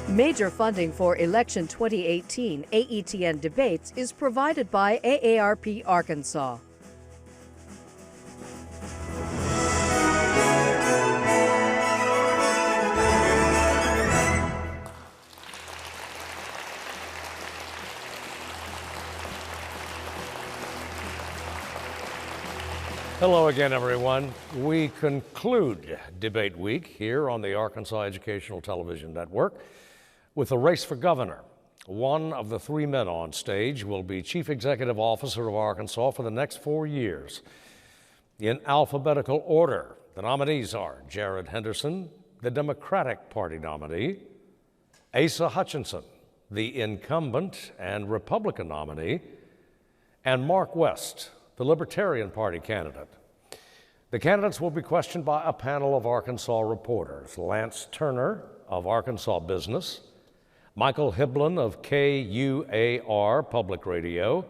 Major funding for Election 2018 AETN debates is provided by AARP Arkansas. Hello again, everyone. We conclude debate week here on the Arkansas Educational Television Network with a race for governor. One of the three men on stage will be Chief Executive Officer of Arkansas for the next 4 years. In alphabetical order, the nominees are Jared Henderson, the Democratic Party nominee, Asa Hutchinson, the incumbent and Republican nominee, and Mark West, the Libertarian Party candidate. The candidates will be questioned by a panel of Arkansas reporters: Lance Turner of Arkansas Business, Michael Hiblin of KUAR Public Radio,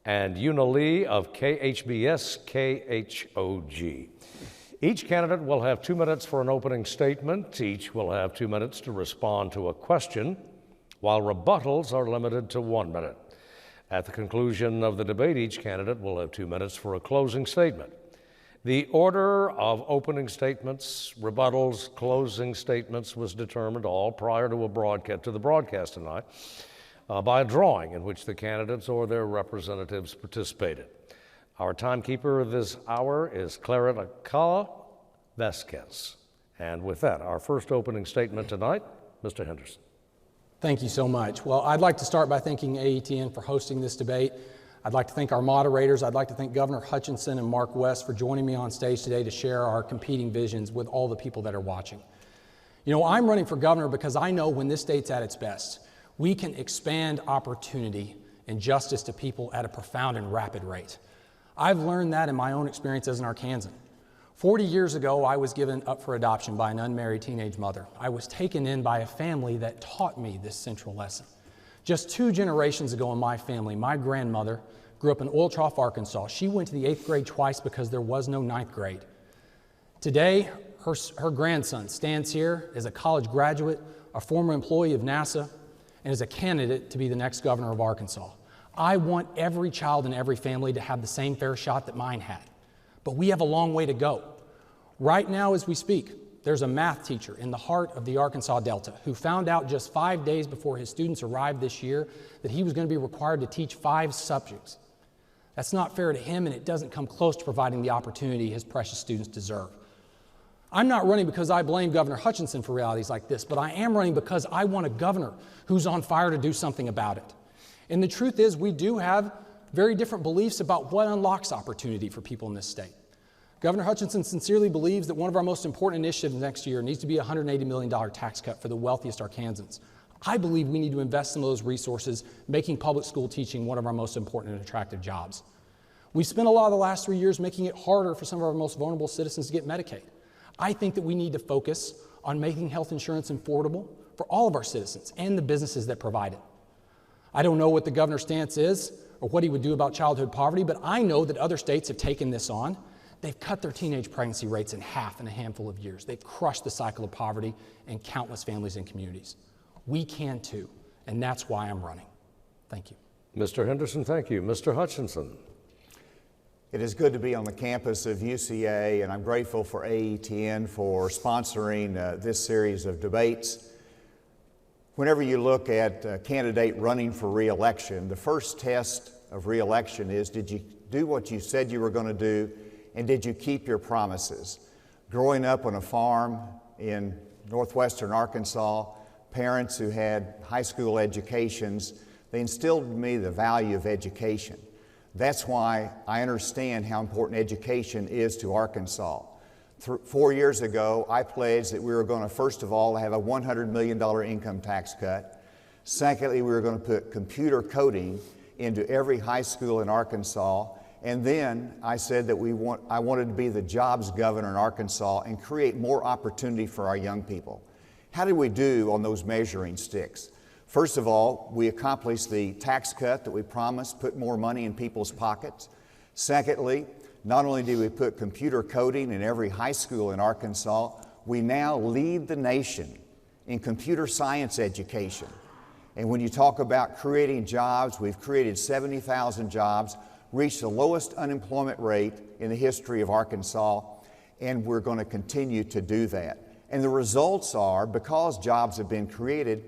and Una Lee of KHBS KHOG. Each candidate will have 2 minutes for an opening statement. Each will have 2 minutes to respond to a question, while rebuttals are limited to 1 minute. At the conclusion of the debate, each candidate will have 2 minutes for a closing statement. The order of opening statements, rebuttals, closing statements was determined all prior to the broadcast tonight by a drawing in which the candidates or their representatives participated. Our timekeeper this hour is Clarita Vasquez. And with that, our first opening statement tonight, Mr. Henderson. Thank you so much. Well, I'd like to start by thanking AETN for hosting this debate. I'd like to thank our moderators. I'd like to thank Governor Hutchinson and Mark West for joining me on stage today to share our competing visions with all the people that are watching. You know, I'm running for governor because I know when this state's at its best, we can expand opportunity and justice to people at a profound and rapid rate. I've learned that in my own experience as an Arkansan. 40 years ago, I was given up for adoption by an unmarried teenage mother. I was taken in by a family that taught me this central lesson. Just 2 generations ago in my family, my grandmother grew up in Oil Trough, Arkansas. She went to the 8th grade twice because there was no 9th grade. Today, her grandson stands here as a college graduate, a former employee of NASA, and is a candidate to be the next governor of Arkansas. I want every child in every family to have the same fair shot that mine had. But we have a long way to go. Right now, as we speak, there's a math teacher in the heart of the Arkansas Delta who found out just 5 days before his students arrived this year that he was going to be required to teach 5 subjects. That's not fair to him, and it doesn't come close to providing the opportunity his precious students deserve. I'm not running because I blame Governor Hutchinson for realities like this, but I am running because I want a governor who's on fire to do something about it. And the truth is, we do have very different beliefs about what unlocks opportunity for people in this state. Governor Hutchinson sincerely believes that one of our most important initiatives next year needs to be a $180 million tax cut for the wealthiest Arkansans. I believe we need to invest in those resources, making public school teaching one of our most important and attractive jobs. We spent a lot of the last 3 years making it harder for some of our most vulnerable citizens to get Medicaid. I think that we need to focus on making health insurance affordable for all of our citizens and the businesses that provide it. I don't know what the governor's stance is or what he would do about childhood poverty, but I know that other states have taken this on. They've cut their teenage pregnancy rates in half in a handful of years. They've crushed the cycle of poverty in countless families and communities. We can too, and that's why I'm running. Thank you. Mr. Henderson, thank you. Mr. Hutchinson. It is good to be on the campus of UCA, and I'm grateful for AETN for sponsoring this series of debates. Whenever you look at a candidate running for re-election, the first test of re-election is, did you do what you said you were going to do, and did you keep your promises? Growing up on a farm in northwestern Arkansas, parents who had high school educations, they instilled in me the value of education. That's why I understand how important education is to Arkansas. 4 years ago, I pledged that we were going to, first of all, have a $100 million income tax cut. Secondly, we were going to put computer coding into every high school in Arkansas. And then I said that I wanted to be the jobs governor in Arkansas and create more opportunity for our young people. How did we do on those measuring sticks? First of all, we accomplished the tax cut that we promised, put more money in people's pockets. Secondly, not only did we put computer coding in every high school in Arkansas, we now lead the nation in computer science education. And when you talk about creating jobs, we've created 70,000 jobs, reached the lowest unemployment rate in the history of Arkansas, and we're going to continue to do that. And the results are, because jobs have been created,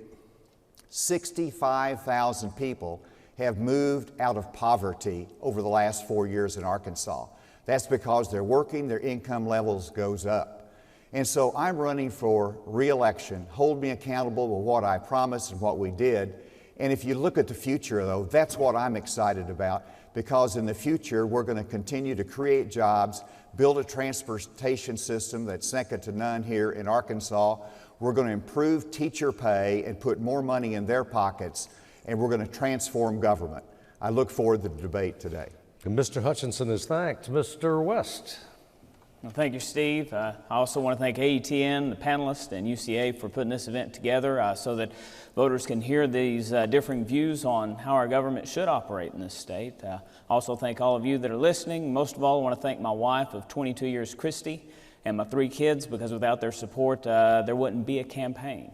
65,000 people have moved out of poverty over the last 4 years in Arkansas. That's because they're working, their income levels goes up. And so I'm running for re-election. Hold me accountable with what I promised and what we did. And if you look at the future, though, that's what I'm excited about, because in the future we're going to continue to create jobs, build a transportation system that's second to none here in Arkansas. We're going to improve teacher pay and put more money in their pockets, and we're going to transform government. I look forward to the debate today. And Mr. Hutchinson is thanked. Mr. West. Well, thank you, Steve. I also want to thank AETN, the panelists, and UCA for putting this event together so that voters can hear these differing views on how our government should operate in this state. I also thank all of you that are listening. Most of all, I want to thank my wife of 22 years, Christy, and my 3 kids, because without their support, there wouldn't be a campaign.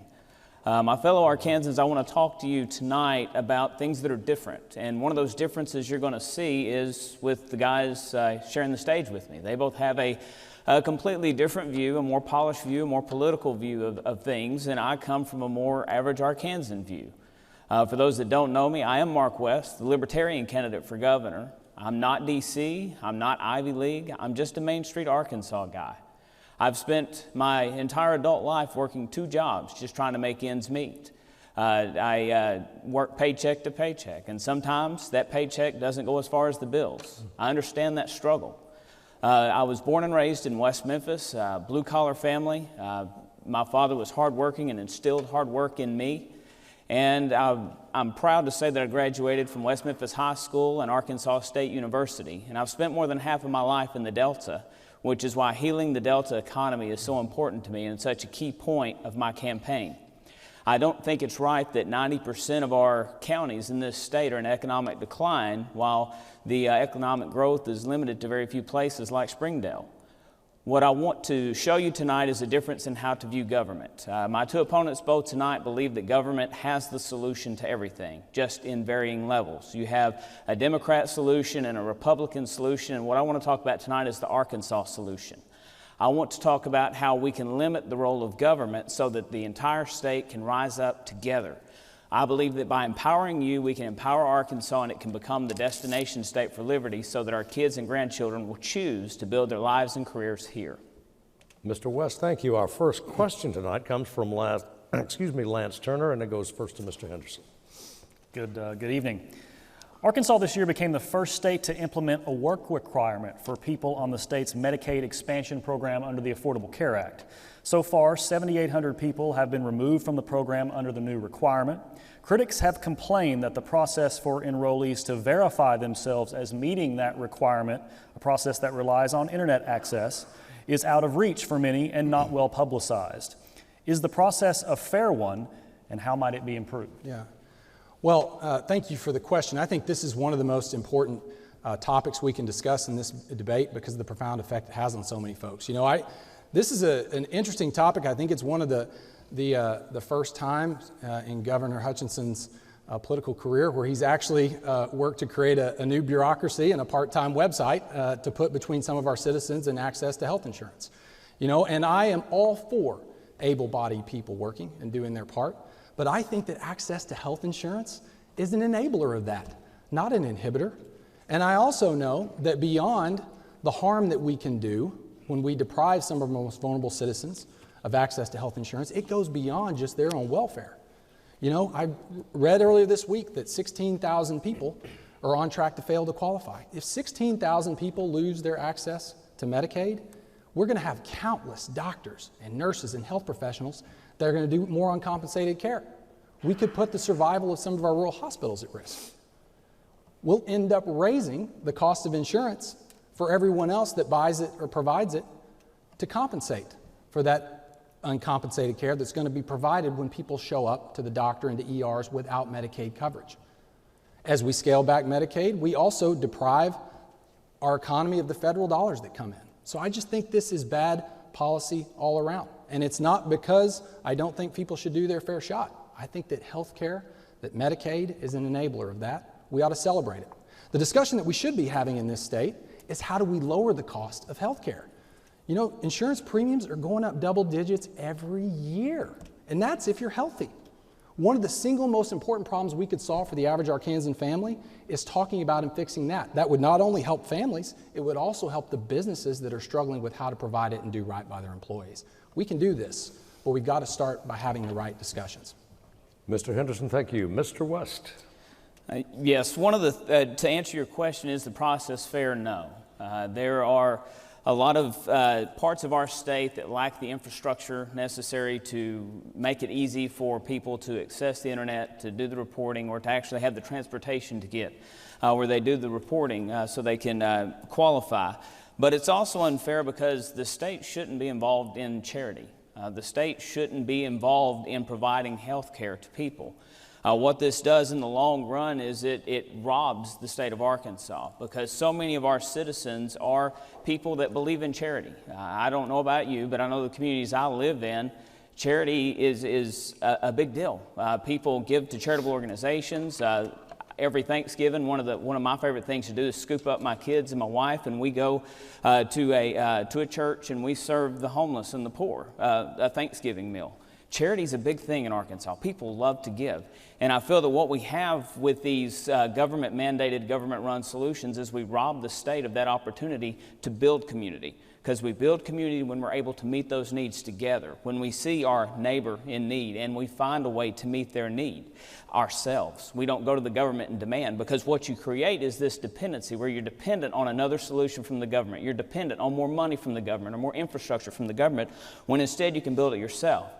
My fellow Arkansans, I want to talk to you tonight about things that are different. And one of those differences you're going to see is with the guys sharing the stage with me. They both have a completely different view, a more polished view, a more political view of things, and I come from a more average Arkansan view. For those that don't know me, I am Mark West, the Libertarian candidate for governor. I'm not D.C., I'm not Ivy League, I'm just a Main Street Arkansas guy. I've spent my entire adult life working 2 jobs, just trying to make ends meet. I work paycheck to paycheck, and sometimes that paycheck doesn't go as far as the bills. I understand that struggle. I was born and raised in West Memphis, blue-collar family. My father was hardworking and instilled hard work in me. And I'm proud to say that I graduated from West Memphis High School and Arkansas State University. And I've spent more than half of my life in the Delta, which is why healing the Delta economy is so important to me and such a key point of my campaign. I don't think it's right that 90% of our counties in this state are in economic decline, while the economic growth is limited to very few places like Springdale. What I want to show you tonight is a difference in how to view government. My 2 opponents both tonight believe that government has the solution to everything, just in varying levels. You have a Democrat solution and a Republican solution, and what I want to talk about tonight is the Arkansas solution. I want to talk about how we can limit the role of government so that the entire state can rise up together. I believe that by empowering you, we can empower Arkansas, and it can become the destination state for liberty so that our kids and grandchildren will choose to build their lives and careers here. Mr. West, thank you. Our first question tonight comes from Lance Turner, and it goes first to Mr. Henderson. Good evening. Arkansas this year became the first state to implement a work requirement for people on the state's Medicaid expansion program under the Affordable Care Act. So far, 7,800 people have been removed from the program under the new requirement. Critics have complained that the process for enrollees to verify themselves as meeting that requirement, a process that relies on internet access, is out of reach for many and not well publicized. Is the process a fair one, and how might it be improved? Yeah. Well, thank you for the question. I think this is one of the most important topics we can discuss in this debate because of the profound effect it has on so many folks. You know, this is an interesting topic. I think it's one of the first times in Governor Hutchinson's political career where he's actually worked to create a new bureaucracy and a part-time website to put between some of our citizens and access to health insurance. You know, and I am all for able-bodied people working and doing their part. But I think that access to health insurance is an enabler of that, not an inhibitor. And I also know that beyond the harm that we can do when we deprive some of our most vulnerable citizens of access to health insurance, it goes beyond just their own welfare. You know, I read earlier this week that 16,000 people are on track to fail to qualify. If 16,000 people lose their access to Medicaid, we're going to have countless doctors and nurses and health professionals that are going to do more uncompensated care. We could put the survival of some of our rural hospitals at risk. We'll end up raising the cost of insurance for everyone else that buys it or provides it to compensate for that uncompensated care that's going to be provided when people show up to the doctor and to ERs without Medicaid coverage. As we scale back Medicaid, we also deprive our economy of the federal dollars that come in. So I just think this is bad policy all around. And it's not because I don't think people should do their fair shot. I think that health care, that Medicaid is an enabler of that. We ought to celebrate it. The discussion that we should be having in this state is how do we lower the cost of health care? You know, insurance premiums are going up double digits every year, and that's if you're healthy. One of the single most important problems we could solve for the average Arkansan family is talking about and fixing that. That would not only help families, it would also help the businesses that are struggling with how to provide it and do right by their employees. We can do this, but we've got to start by having the right discussions. Mr. Henderson, thank you. Mr. West. Yes, one of the, to answer your question, is the process fair? No. There are a lot of parts of our state that lack the infrastructure necessary to make it easy for people to access the internet, to do the reporting, or to actually have the transportation to get where they do the reporting so they can qualify. But it's also unfair because the state shouldn't be involved in charity. The state shouldn't be involved in providing health care to people. What this does in the long run is it robs the state of Arkansas, because so many of our citizens are people that believe in charity. I don't know about you, but I know the communities I live in, charity is a big deal. People give to charitable organizations. Every Thanksgiving, one of my favorite things to do is scoop up my kids and my wife, and we go to a church and we serve the homeless and the poor a Thanksgiving meal. Charity is a big thing in Arkansas. People love to give. And I feel that what we have with these government-mandated, government-run solutions is we rob the state of that opportunity to build community. Because we build community when we're able to meet those needs together, when we see our neighbor in need and we find a way to meet their need ourselves. We don't go to the government and demand, because what you create is this dependency where you're dependent on another solution from the government. You're dependent on more money from the government or more infrastructure from the government, when instead you can build it yourself.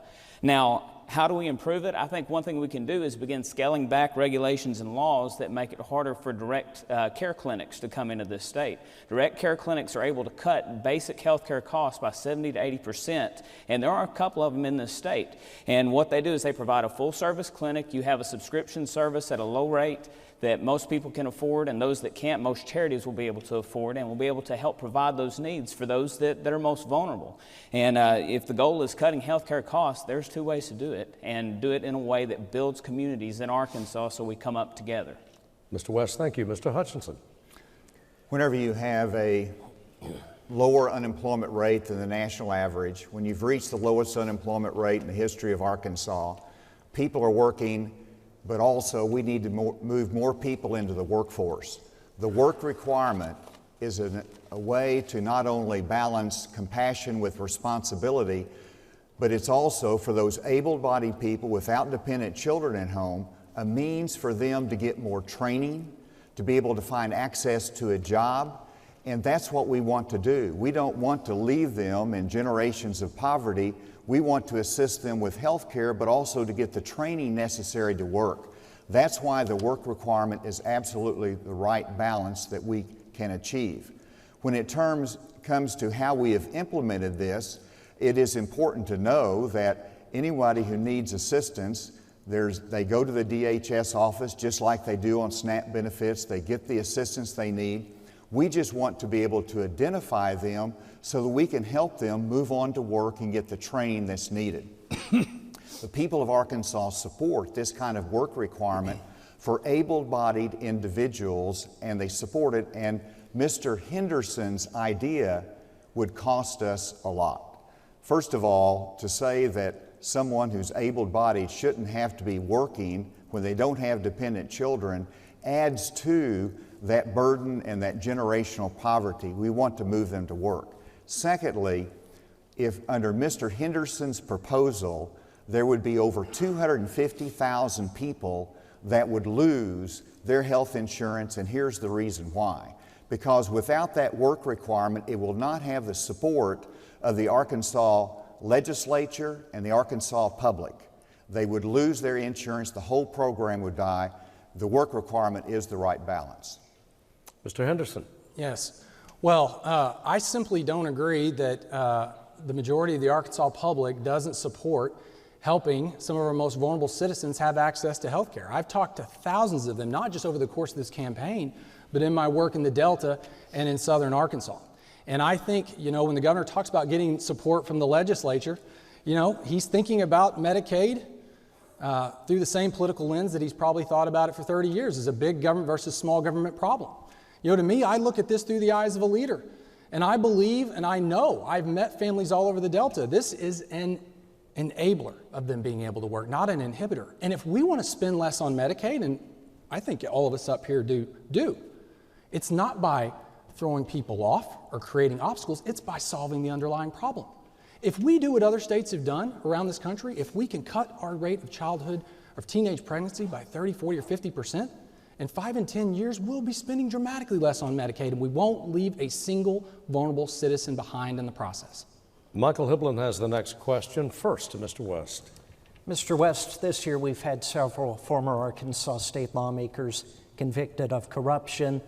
Now, how do we improve it? I think one thing we can do is begin scaling back regulations and laws that make it harder for direct care clinics to come into this state. Direct care clinics are able to cut basic health care costs by 70 to 80%, and there are a couple of them in this state. And what they do is they provide a full-service clinic. You have a subscription service at a low rate that most people can afford, and those that can't, most charities will be able to afford, and will be able to help provide those needs for those that are most vulnerable. And if the goal is cutting healthcare costs, there's two ways to do it, and do it in a way that builds communities in Arkansas so we come up together. Mr. West, thank you. Mr. Hutchinson. Whenever you have a lower unemployment rate than the national average, when you've reached the lowest unemployment rate in the history of Arkansas, people are working, but also we need to move more people into the workforce. The work requirement is a way to not only balance compassion with responsibility, but it's also, for those able-bodied people without dependent children at home, a means for them to get more training, to be able to find access to a job, and that's what we want to do. We don't want to leave them in generations of poverty. We want to assist them with health care, but also to get the training necessary to work. That's why the work requirement is absolutely the right balance that we can achieve. When it comes to how we have implemented this, it is important to know that anybody who needs assistance, they go to the DHS office just like they do on SNAP benefits. They get the assistance they need. We just want to be able to identify them so that we can help them move on to work and get the training that's needed. The people of Arkansas support this kind of work requirement for able-bodied individuals, and they support it, and Mr. Henderson's idea would cost us a lot. First of all, to say that someone who's able-bodied shouldn't have to be working when they don't have dependent children adds to that burden and that generational poverty. We want to move them to work. Secondly, if under Mr. Henderson's proposal, there would be over 250,000 people that would lose their health insurance, and here's the reason why. Because without that work requirement, it will not have the support of the Arkansas legislature and the Arkansas public. They would lose their insurance, the whole program would die. The work requirement is the right balance. Mr. Henderson. Yes. Well, I simply don't agree that the majority of the Arkansas public doesn't support helping some of our most vulnerable citizens have access to health care. I've talked to thousands of them, not just over the course of this campaign, but in my work in the Delta and in southern Arkansas. And I think, when the governor talks about getting support from the legislature, You know, he's thinking about Medicaid through the same political lens that he's probably thought about it for 30 years as a big government versus small government problem. You know, to me, I look at this through the eyes of a leader. And I believe, and I know, I've met families all over the Delta. This is an enabler of them being able to work, not an inhibitor. And if we want to spend less on Medicaid, and I think all of us up here do, it's not by throwing people off or creating obstacles, it's by solving the underlying problem. If we do what other states have done around this country, if we can cut our rate of teenage pregnancy by 30, 40, or 50%, in 5 and 10 years, we'll be spending dramatically less on Medicaid, and we won't leave a single vulnerable citizen behind in the process. Michael Hiblin has the next question. First to Mr. West. Mr. West, this year we've had several former Arkansas state lawmakers convicted of corruption,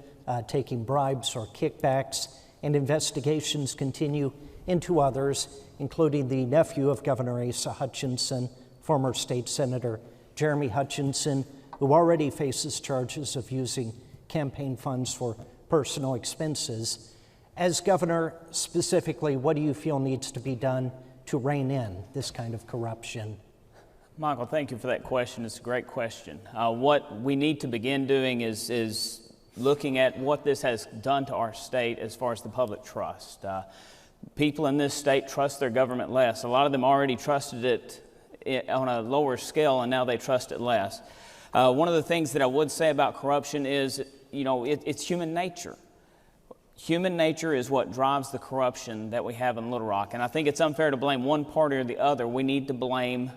taking bribes or kickbacks, and investigations continue into others, including the nephew of Governor Asa Hutchinson, former state senator Jeremy Hutchinson, who already faces charges of using campaign funds for personal expenses. As governor, specifically, what do you feel needs to be done to rein in this kind of corruption? Michael, thank you for that question. It's a great question. What we need to begin doing is looking at what this has done to our state as far as the public trust. People in this state trust their government less. A lot of them already trusted it on a lower scale, and now they trust it less. One of the things that I would say about corruption is, you know, it's human nature. Human nature is what drives the corruption that we have in Little Rock, and I think it's unfair to blame one party or the other. We need to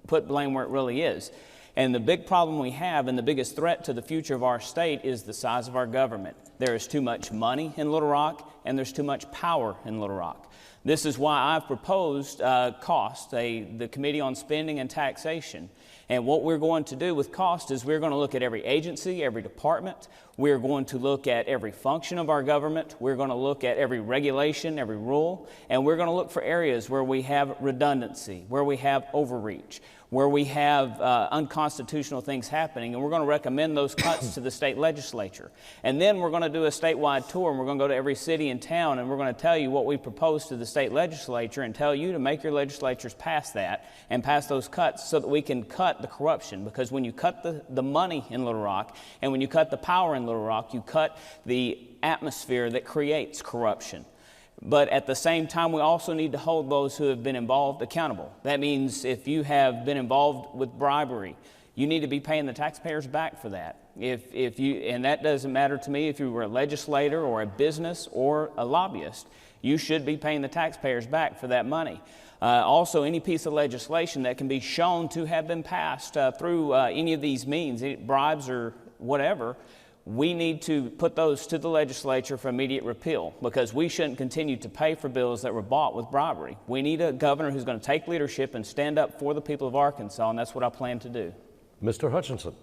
put blame where it really is. And the big problem we have, and the biggest threat to the future of our state, is the size of our government. There is too much money in Little Rock, and there's too much power in Little Rock. This is why I've proposed the Committee on Spending and Taxation. And what we're going to do with cost is we're going to look at every agency, every department. We're going to look at every function of our government. We're going to look at every regulation, every rule. And we're going to look for areas where we have redundancy, where we have overreach, where we have unconstitutional things happening, and we're going to recommend those cuts to the state legislature. And then we're going to do a statewide tour, and we're going to go to every city and town, and we're going to tell you what we propose to the state legislature and tell you to make your legislatures pass that and pass those cuts so that we can cut the corruption. Because when you cut the money in Little Rock and when you cut the power in Little Rock, you cut the atmosphere that creates corruption. But at the same time, we also need to hold those who have been involved accountable. That means if you have been involved with bribery, you need to be paying the taxpayers back for that. And that doesn't matter to me if you were a legislator or a business or a lobbyist. You should be paying the taxpayers back for that money. Also, any piece of legislation that can be shown to have been passed through any of these means, bribes or whatever, we need to put those to the legislature for immediate repeal, because we shouldn't continue to pay for bills that were bought with bribery. We need a governor who's going to take leadership and stand up for the people of Arkansas, and that's what I plan to do. Mr. Hutchinson.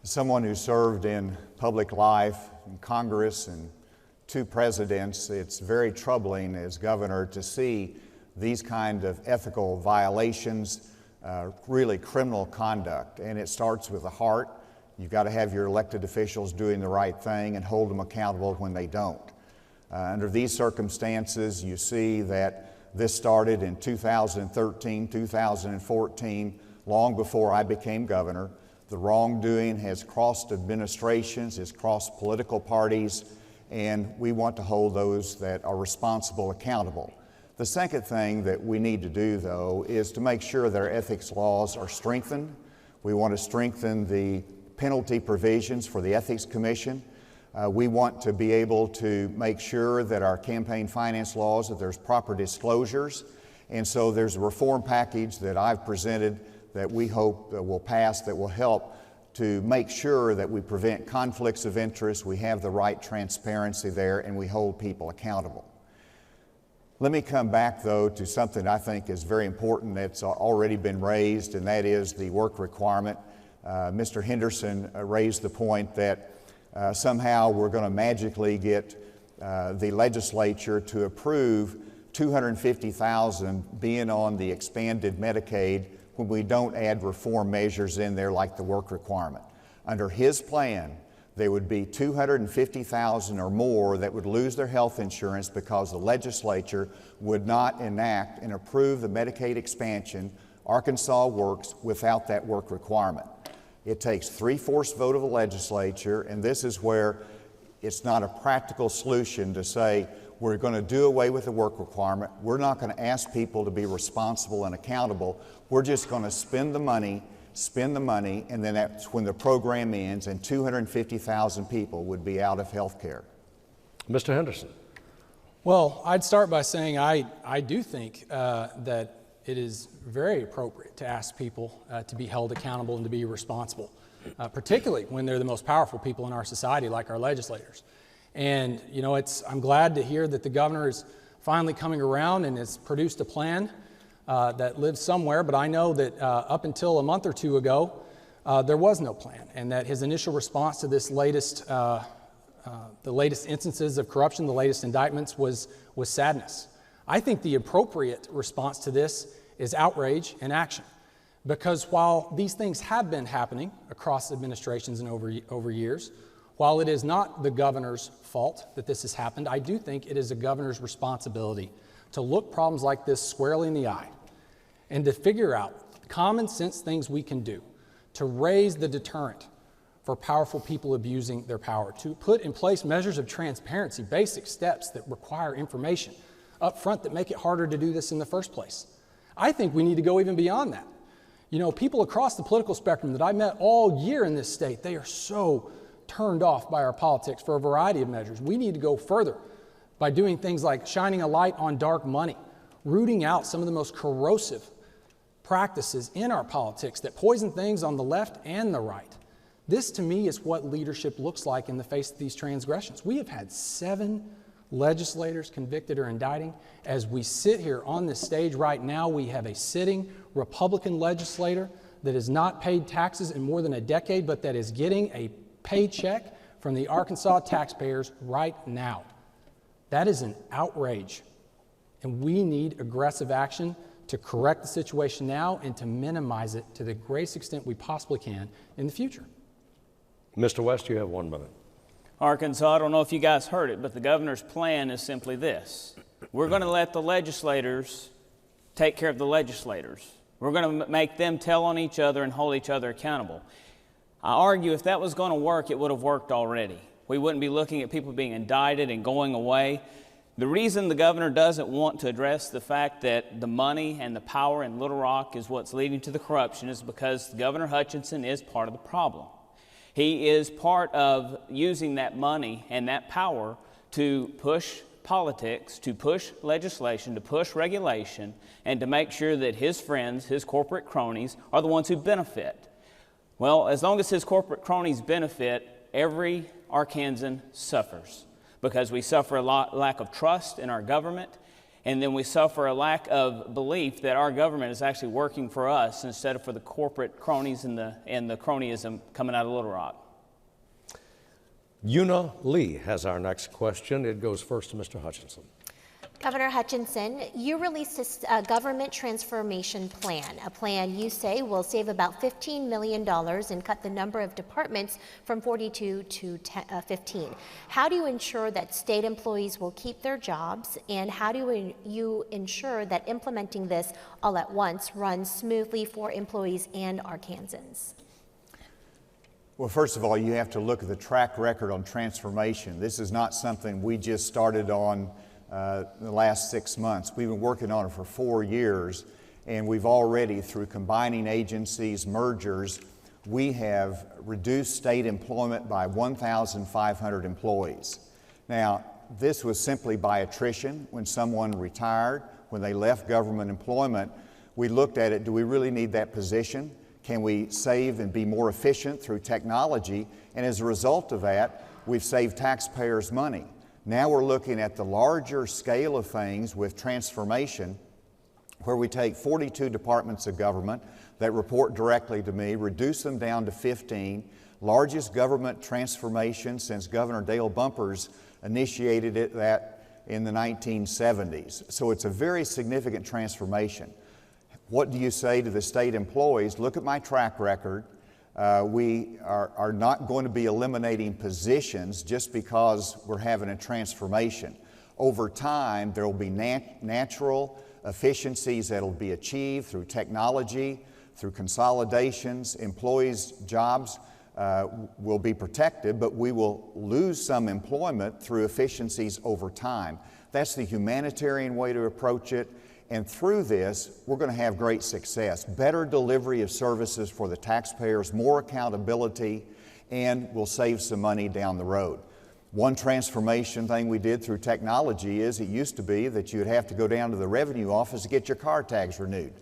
Someone who served in public life, in Congress, and 2 presidents, it's very troubling as governor to see these kind of ethical violations, really criminal conduct. And it starts with the heart. You've got to have your elected officials doing the right thing and hold them accountable when they don't. Under these circumstances, you see that this started in 2013, 2014, long before I became governor. The wrongdoing has crossed administrations, has crossed political parties, and we want to hold those that are responsible accountable. The second thing that we need to do, though, is to make sure that our ethics laws are strengthened. We want to strengthen the penalty provisions for the Ethics Commission. We want to be able to make sure that our campaign finance laws, that there's proper disclosures. And so there's a reform package that I've presented that we hope that will pass, that will help to make sure that we prevent conflicts of interest, we have the right transparency there, and we hold people accountable. Let me come back, though, to something I think is very important that's already been raised, and that is the work requirement. Mr. Henderson raised the point that somehow we're going to magically get the legislature to approve $250,000 being on the expanded Medicaid when we don't add reform measures in there like the work requirement. Under his plan, there would be 250,000 or more that would lose their health insurance because the legislature would not enact and approve the Medicaid expansion Arkansas works without that work requirement. It takes 3/4 vote of the legislature, and this is where it's not a practical solution to say we're going to do away with the work requirement. We're not going to ask people to be responsible and accountable. We're just going to spend the money, and then that's when the program ends and 250,000 people would be out of health care. Mr. Henderson. Well, I'd start by saying I do think that it is very appropriate to ask people to be held accountable and to be responsible, particularly when they're the most powerful people in our society, like our legislators. And, you know, I'm glad to hear that the governor is finally coming around and has produced a plan that lives somewhere, but I know that up until a month or two ago, there was no plan, and that his initial response to this latest, the latest instances of corruption, the latest indictments, was sadness. I think the appropriate response to this is outrage and action, because while these things have been happening across administrations and over years, while it is not the governor's fault that this has happened, I do think it is a governor's responsibility to look problems like this squarely in the eye and to figure out common sense things we can do to raise the deterrent for powerful people abusing their power, to put in place measures of transparency, basic steps that require information up front that make it harder to do this in the first place. I think we need to go even beyond that. You know, people across the political spectrum that I met all year in this state, they are so turned off by our politics for a variety of measures. We need to go further by doing things like shining a light on dark money, rooting out some of the most corrosive practices in our politics that poison things on the left and the right. This, to me, is what leadership looks like in the face of these transgressions. We have had 7 legislators convicted or indicting. As we sit here on this stage right now, we have a sitting Republican legislator that has not paid taxes in more than a decade, but that is getting a paycheck from the Arkansas taxpayers right now. That is an outrage, and we need aggressive action to correct the situation now and to minimize it to the greatest extent we possibly can in the future. Mr. West, you have 1 minute. Arkansas, I don't know if you guys heard it, but the governor's plan is simply this. We're going to let the legislators take care of the legislators. We're going to make them tell on each other and hold each other accountable. I argue if that was going to work, it would have worked already. We wouldn't be looking at people being indicted and going away. The reason the governor doesn't want to address the fact that the money and the power in Little Rock is what's leading to the corruption is because Governor Hutchinson is part of the problem. He is part of using that money and that power to push politics, to push legislation, to push regulation, and to make sure that his friends, his corporate cronies, are the ones who benefit. Well, as long as his corporate cronies benefit, every Arkansan suffers, because we suffer a lack of trust in our government, and then we suffer a lack of belief that our government is actually working for us instead of for the corporate cronies and the cronyism coming out of Little Rock. Una Lee has our next question. It goes first to Mr. Hutchinson. Governor Hutchinson, you released a government transformation plan, a plan you say will save about $15 million and cut the number of departments from 42 to 15. How do you ensure that state employees will keep their jobs, and how do you ensure that implementing this all at once runs smoothly for employees and Arkansans? Well, first of all, you have to look at the track record on transformation. This is not something we just started on the last 6 months. We've been working on it for 4 years, and we've already, through combining agencies, mergers, we have reduced state employment by 1,500 employees. Now, this was simply by attrition. When someone retired, when they left government employment, we looked at it, do we really need that position? Can we save and be more efficient through technology? And as a result of that, we've saved taxpayers money. Now we're looking at the larger scale of things with transformation, where we take 42 departments of government that report directly to me, reduce them down to 15, largest government transformation since Governor Dale Bumpers initiated that in the 1970s. So it's a very significant transformation. What do you say to the state employees? Look at my track record. We are not going to be eliminating positions just because we're having a transformation. Over time, there will be natural efficiencies that will be achieved through technology, through consolidations. Employees' jobs will be protected, but we will lose some employment through efficiencies over time. That's the humanitarian way to approach it. And through this, we're going to have great success. Better delivery of services for the taxpayers, more accountability, and we'll save some money down the road. One transformation thing we did through technology is it used to be that you would have to go down to the revenue office to get your car tags renewed.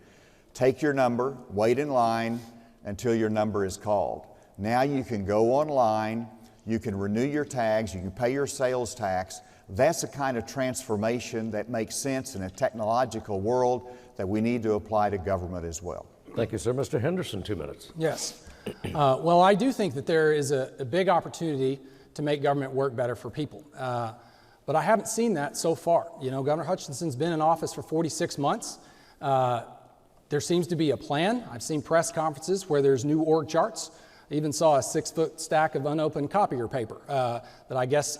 Take your number, wait in line until your number is called. Now you can go online, you can renew your tags, you can pay your sales tax. That's the kind of transformation that makes sense in a technological world that we need to apply to government as well. Thank you, sir. Mr. Henderson, 2 minutes. Yes. Well, I do think that there is a big opportunity to make government work better for people. But I haven't seen that so far. You know, Governor Hutchinson's been in office for 46 months. There seems to be a plan. I've seen press conferences where there's new org charts. I even saw a 6-foot stack of unopened copier paper that I guess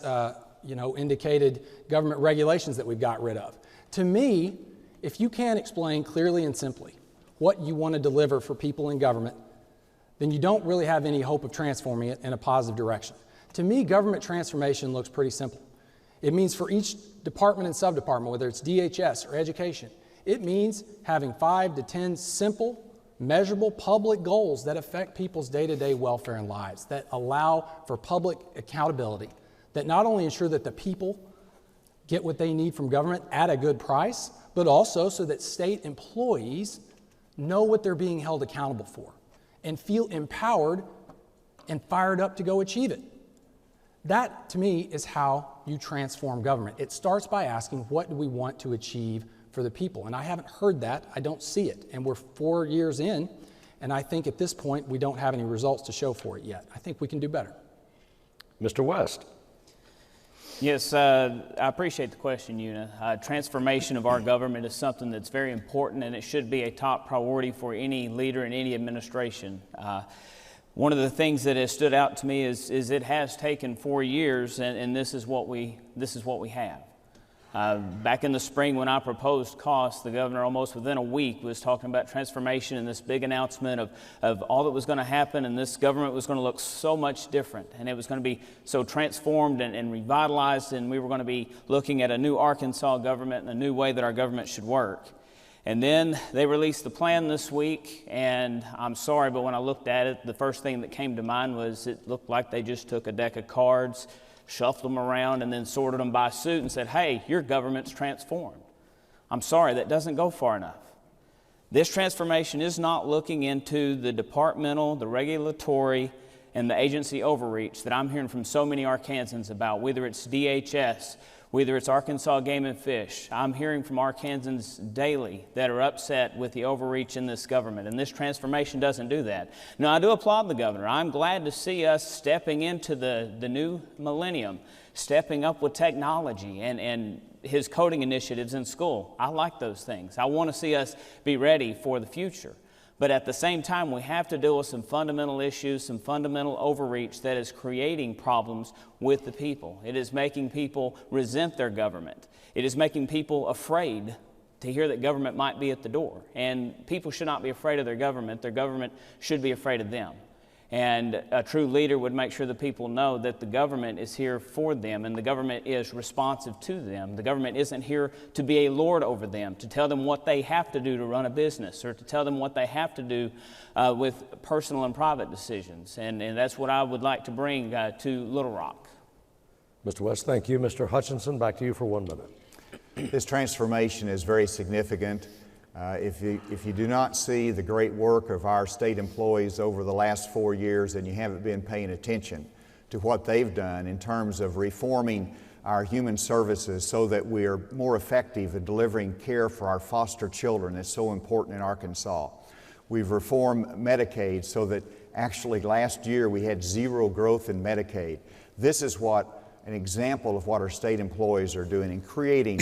indicated government regulations that we've got rid of. To me, if you can't explain clearly and simply what you want to deliver for people in government, then you don't really have any hope of transforming it in a positive direction. To me, government transformation looks pretty simple. It means for each department and subdepartment, whether it's DHS or education, it means having 5 to 10 simple, measurable public goals that affect people's day-to-day welfare and lives, that allow for public accountability, that not only ensure that the people get what they need from government at a good price, but also so that state employees know what they're being held accountable for and feel empowered and fired up to go achieve it. That, to me, is how you transform government. It starts by asking, what do we want to achieve for the people? And I haven't heard that. I don't see it. And we're 4 years in, and I think at this point we don't have any results to show for it yet. I think we can do better. Mr. West. Yes, I appreciate the question, Una. Transformation of our government is something that's very important, and it should be a top priority for any leader in any administration. One of the things that has stood out to me is it has taken 4 years, and this is what we have. Back in the spring when I proposed costs, the governor almost within a week was talking about transformation and this big announcement of all that was going to happen, and this government was going to look so much different, and it was going to be so transformed and revitalized, and we were going to be looking at a new Arkansas government and a new way that our government should work. And then they released the plan this week, and I'm sorry, but when I looked at it, the first thing that came to mind was it looked like they just took a deck of cards, shuffled them around, and then sorted them by suit and said, hey, your government's transformed. I'm sorry, that doesn't go far enough. This transformation is not looking into the departmental, the regulatory, and the agency overreach that I'm hearing from so many Arkansans about, whether it's DHS, whether it's Arkansas Game and Fish. I'm hearing from Arkansans daily that are upset with the overreach in this government, and this transformation doesn't do that. Now, I do applaud the governor. I'm glad to see us stepping into the new millennium, stepping up with technology and his coding initiatives in school. I like those things. I want to see us be ready for the future. But at the same time, we have to deal with some fundamental issues, some fundamental overreach that is creating problems with the people. It is making people resent their government. It is making people afraid to hear that government might be at the door. And people should not be afraid of their government. Their government should be afraid of them. And a true leader would make sure the people know that the government is here for them and the government is responsive to them. The government isn't here to be a lord over them, to tell them what they have to do to run a business or to tell them what they have to do with personal and private decisions. And that's what I would like to bring to Little Rock. Mr. West, thank you. Mr. Hutchinson, back to you for 1 minute. This transformation is very significant. If you do not see the great work of our state employees over the last 4 years, then you haven't been paying attention to what they've done in terms of reforming our human services so that we are more effective in delivering care for our foster children. It's so important in Arkansas. We've reformed Medicaid so that actually last year we had 0 growth in Medicaid. This is an example of what our state employees are doing in creating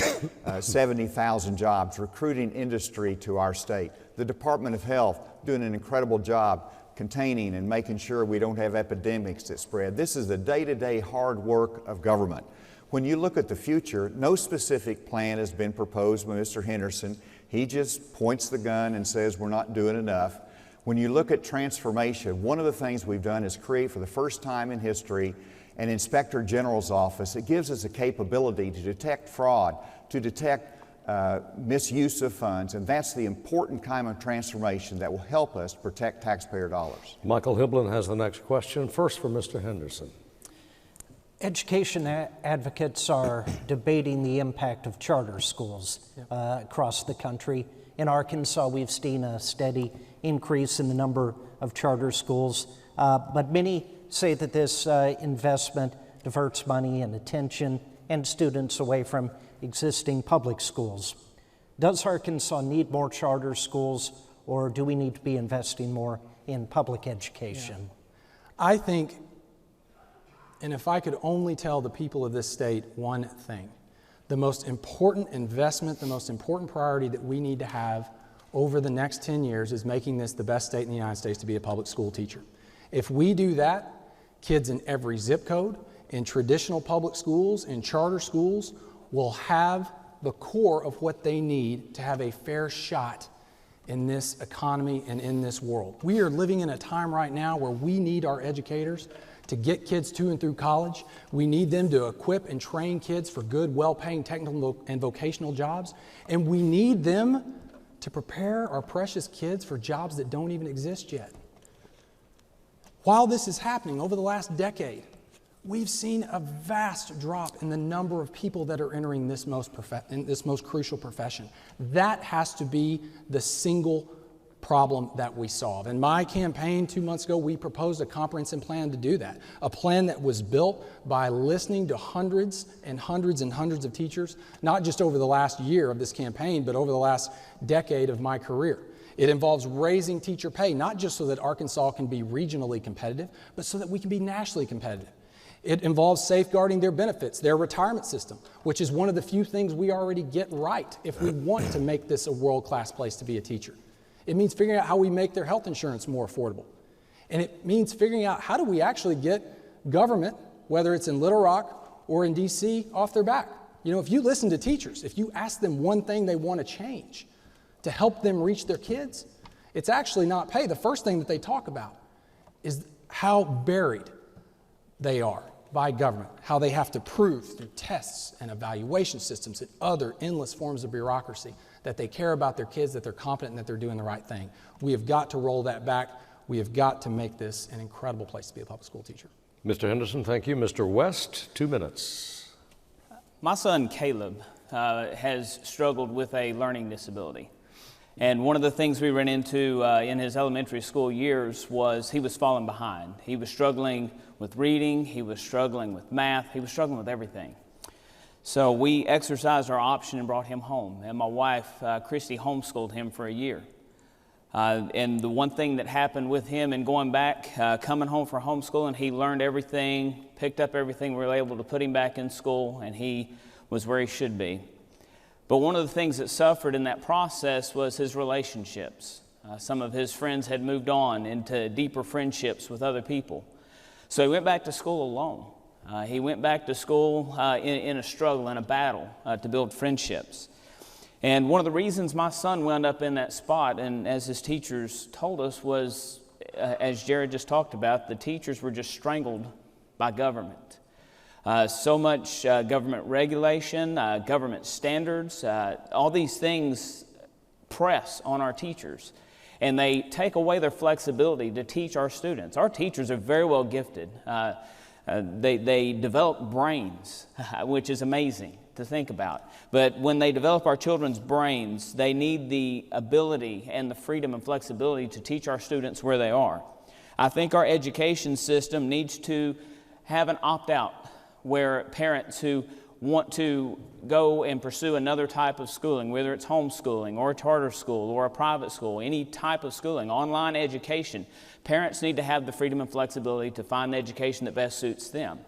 70,000 jobs, recruiting industry to our state. The Department of Health doing an incredible job containing and making sure we don't have epidemics that spread. This is the day-to-day hard work of government. When you look at the future, no specific plan has been proposed by Mr. Henderson. He just points the gun and says we're not doing enough. When you look at transformation, one of the things we've done is create for the first time in history an Inspector General's office. It gives us a capability to detect fraud, to detect misuse of funds, and that's the important kind of transformation that will help us protect taxpayer dollars. Michael Hiblin has the next question, first for Mr. Henderson. Education advocates are debating the impact of charter schools across the country. In Arkansas, we've seen a steady increase in the number of charter schools, but many say that this investment diverts money and attention and students away from existing public schools. Does Arkansas need more charter schools, or do we need to be investing more in public education? I think, and if I could only tell the people of this state one thing, the most important investment, the most important priority that we need to have over the next 10 years is making this the best state in the United States to be a public school teacher. If we do that, kids in every zip code, in traditional public schools, in charter schools, will have the core of what they need to have a fair shot in this economy and in this world. We are living in a time right now where we need our educators to get kids to and through college. We need them to equip and train kids for good, well-paying technical and vocational jobs. And we need them to prepare our precious kids for jobs that don't even exist yet. While this is happening over the last decade, we've seen a vast drop in the number of people that are entering this most crucial profession. That has to be the single problem that we solve. In my campaign 2 months ago, we proposed a comprehensive plan to do that. A plan that was built by listening to hundreds and hundreds and hundreds of teachers, not just over the last year of this campaign, but over the last decade of my career. It involves raising teacher pay, not just so that Arkansas can be regionally competitive, but so that we can be nationally competitive. It involves safeguarding their benefits, their retirement system, which is one of the few things we already get right if we want to make this a world-class place to be a teacher. It means figuring out how we make their health insurance more affordable. And it means figuring out how do we actually get government, whether it's in Little Rock or in D.C., off their back. You know, if you listen to teachers, if you ask them one thing they want to change to help them reach their kids, it's actually not pay. The first thing that they talk about is how buried they are by government, how they have to prove through tests and evaluation systems and other endless forms of bureaucracy that they care about their kids, that they're competent, and that they're doing the right thing. We have got to roll that back. We have got to make this an incredible place to be a public school teacher. Mr. Henderson, thank you. Mr. West, 2 minutes. My son Caleb has struggled with a learning disability. And one of the things we ran into in his elementary school years was he was falling behind. He was struggling with reading, he was struggling with math, he was struggling with everything. So we exercised our option and brought him home. And my wife, Christy, homeschooled him for a year. And the one thing that happened with him and going back, coming home for homeschooling, he learned everything, picked up everything. We were able to put him back in school, and he was where he should be. But one of the things that suffered in that process was his relationships. Some of his friends had moved on into deeper friendships with other people. So he went back to school alone. He went back to school in a struggle, in a battle to build friendships. And one of the reasons my son wound up in that spot, and as his teachers told us, was, as Jared just talked about, the teachers were just strangled by government. So much government regulation, government standards, all these things press on our teachers. And they take away their flexibility to teach our students. Our teachers are very well gifted. They develop brains, which is amazing to think about. But when they develop our children's brains, they need the ability and the freedom and flexibility to teach our students where they are. I think our education system needs to have an opt-out where parents who want to go and pursue another type of schooling, whether it's homeschooling or a charter school or a private school, any type of schooling, online education, parents need to have the freedom and flexibility to find the education that best suits them.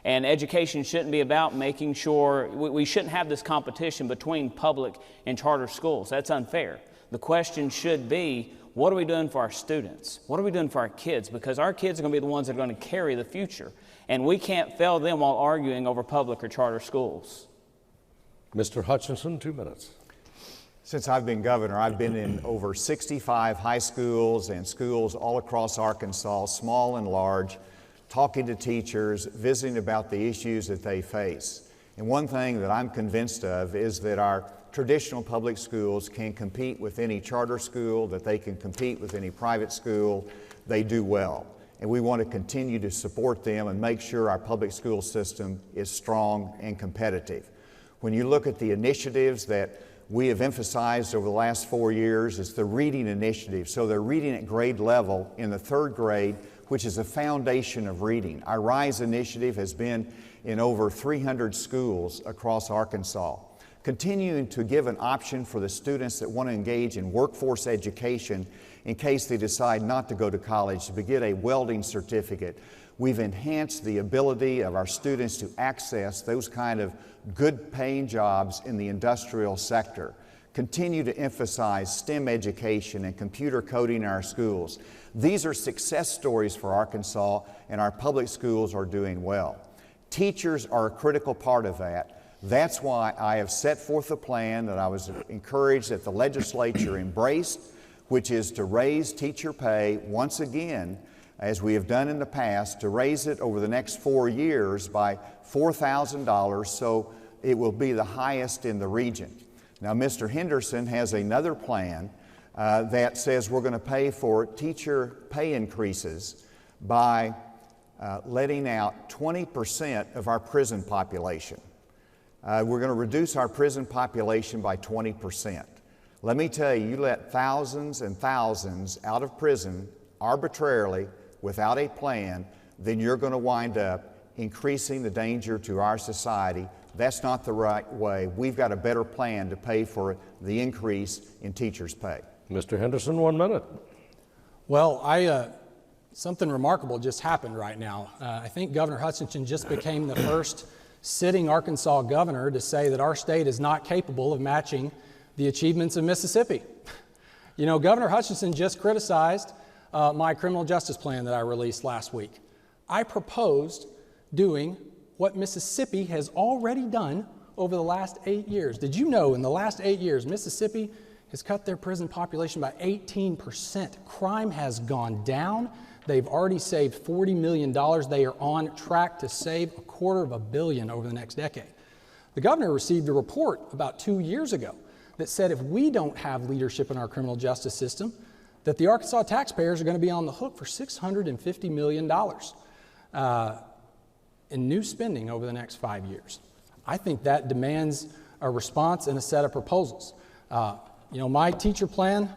And education shouldn't be about making sure, we shouldn't have this competition between public and charter schools. That's unfair. The question should be, what are we doing for our students? What are we doing for our kids? Because our kids are going to be the ones that are going to carry the future. And we can't fail them while arguing over public or charter schools. Mr. Hutchinson, 2 minutes. Since I've been governor, I've been in over 65 high schools and schools all across Arkansas, small and large, talking to teachers, visiting about the issues that they face. And one thing that I'm convinced of is that our traditional public schools can compete with any charter school, that they can compete with any private school. They do well. And we want to continue to support them and make sure our public school system is strong and competitive. When you look at the initiatives that we have emphasized over the last 4 years, it's the reading initiative. So they're reading at grade level in the 3rd grade, which is the foundation of reading. Our RISE initiative has been in over 300 schools across Arkansas. Continuing to give an option for the students that want to engage in workforce education in case they decide not to go to college, to get a welding certificate. We've enhanced the ability of our students to access those kind of good paying jobs in the industrial sector. Continue to emphasize STEM education and computer coding in our schools. These are success stories for Arkansas, and our public schools are doing well. Teachers are a critical part of that. That's why I have set forth a plan that I was encouraged that the legislature embraced, which is to raise teacher pay once again, as we have done in the past, to raise it over the next 4 years by $4,000, so it will be the highest in the region. Now, Mr. Henderson has another plan that says we're going to pay for teacher pay increases by letting out 20% of our prison population. We're going to reduce our prison population by 20%. Let me tell you, you let thousands and thousands out of prison arbitrarily without a plan, then you're going to wind up increasing the danger to our society. That's not the right way. We've got a better plan to pay for the increase in teachers' pay. Mr. Henderson, 1 minute. Well, something remarkable just happened right now. I think Governor Hutchinson just became the first sitting Arkansas governor to say that our state is not capable of matching the achievements of Mississippi. You know, Governor Hutchinson just criticized my criminal justice plan that I released last week. I proposed doing what Mississippi has already done over the last 8 years. Did you know in the last 8 years, Mississippi has cut their prison population by 18%. Crime has gone down. They've already saved $40 million. They are on track to save $250 million over the next decade. The governor received a report about 2 years ago that said if we don't have leadership in our criminal justice system, that the Arkansas taxpayers are going to be on the hook for $650 million in new spending over the next 5 years. I think that demands a response and a set of proposals. You know, my teacher plan,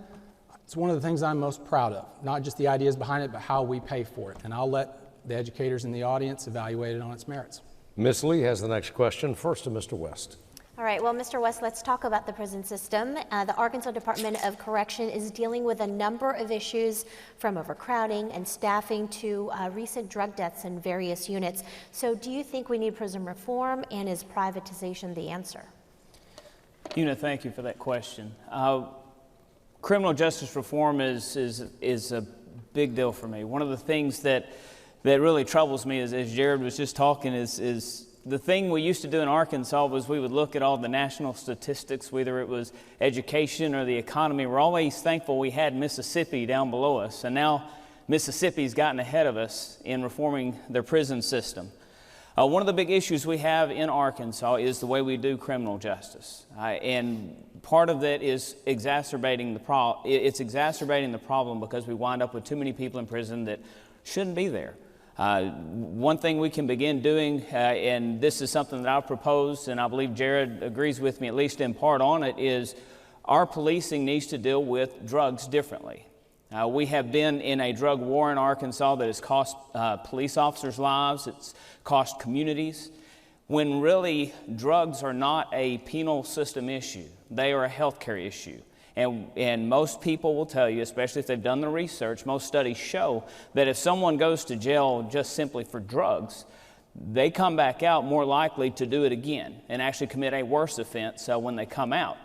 it's one of the things I'm most proud of, not just the ideas behind it, but how we pay for it. And I'll let the educators in the audience evaluate it on its merits. Ms. Lee has the next question. First to Mr. West. All right, well, Mr. West, let's talk about the prison system. The Arkansas Department of Correction is dealing with a number of issues, from overcrowding and staffing to recent drug deaths in various units. So do you think we need prison reform, and is privatization the answer? Una, thank you for that question. Criminal justice reform is a big deal for me. One of the things that really troubles me is, as Jared was just talking, is the thing we used to do in Arkansas was we would look at all the national statistics, whether it was education or the economy. We're always thankful we had Mississippi down below us, and now Mississippi's gotten ahead of us in reforming their prison system. One of the big issues we have in Arkansas is the way we do criminal justice, and part of that is exacerbating the problem. It's exacerbating the problem because we wind up with too many people in prison that shouldn't be there. One thing we can begin doing, and this is something that I've proposed, and I believe Jared agrees with me at least in part on it, is our policing needs to deal with drugs differently. We have been in a drug war in Arkansas that has cost police officers' lives, it's cost communities, when really drugs are not a penal system issue. They are a healthcare issue. And most people will tell you, especially if they've done the research, most studies show that if someone goes to jail just simply for drugs, they come back out more likely to do it again and actually commit a worse offense when they come out.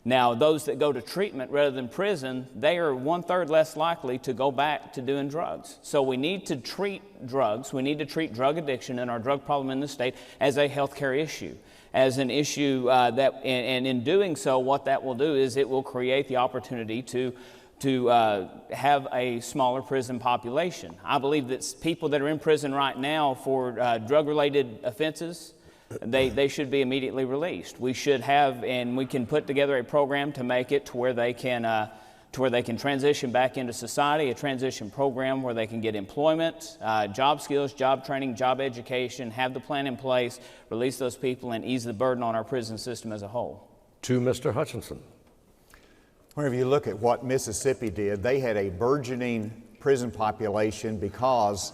Now, those that go to treatment rather than prison, they are 1/3 less likely to go back to doing drugs. So we need to treat drugs. We need to treat drug addiction and our drug problem in the state as a health care issue, as an issue and in doing so, what that will do is it will create the opportunity to have a smaller prison population. I believe that people that are in prison right now for drug-related offenses, they should be immediately released. We should have, and we can put together a program to make it to where they can transition back into society, a transition program where they can get employment, job skills, job training, job education, have the plan in place, release those people, and ease the burden on our prison system as a whole. To Mr. Hutchinson. Whenever you look at what Mississippi did, they had a burgeoning prison population because